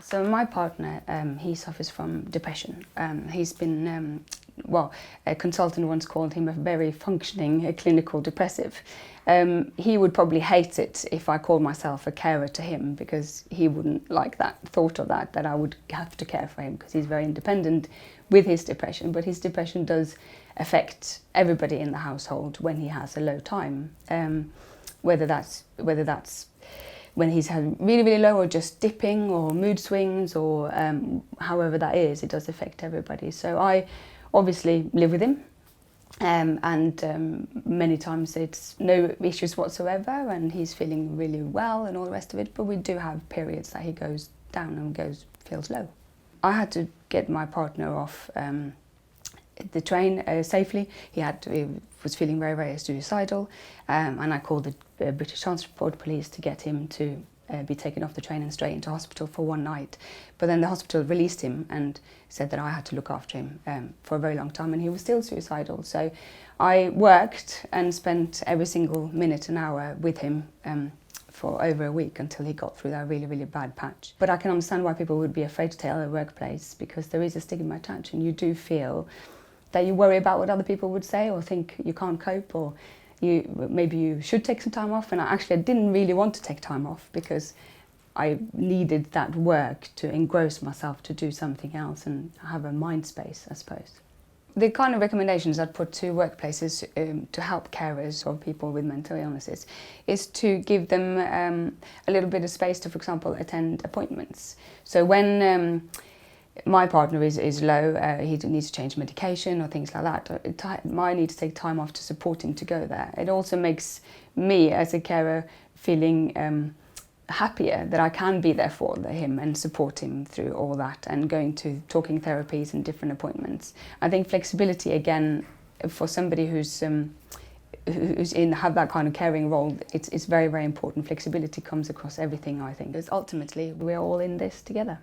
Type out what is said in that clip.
So my partner, he suffers from depression. He's been, a consultant once called him a very functioning clinical depressive. He would probably hate it if I called myself a carer to him, because he wouldn't like that thought of that I would have to care for him, because he's very independent with his depression. But his depression does affect everybody in the household when he has a low time, whether that's when he's had really, really low, or just dipping, or mood swings, or however that is, it does affect everybody. So I obviously live with him, and many times it's no issues whatsoever, and he's feeling really well and all the rest of it, but we do have periods that he goes down and feels low. I had to get my partner off the train safely. He was feeling very, very suicidal, and I called the British Transport Police to get him to be taken off the train and straight into hospital for one night. But then the hospital released him and said that I had to look after him for a very long time, and he was still suicidal. So I worked and spent every single minute and hour with him for over a week until he got through that really, really bad patch. But I can understand why people would be afraid to tell their workplace, because there is a stigma attached, and you do feel that you worry about what other people would say, or think you can't cope, or maybe you should take some time off. And I didn't really want to take time off, because I needed that work to engross myself to do something else and have a mind space, I suppose. The kind of recommendations I'd put to workplaces to help carers or people with mental illnesses is to give them a little bit of space to, for example, attend appointments. So when my partner is low, he needs to change medication or things like that, I need to take time off to support him to go there. It also makes me as a carer feeling happier that I can be there for him and support him through all that, and going to talking therapies and different appointments. I think flexibility, again, for somebody who's have that kind of caring role, it's very, very important. Flexibility comes across everything, I think, because ultimately we're all in this together.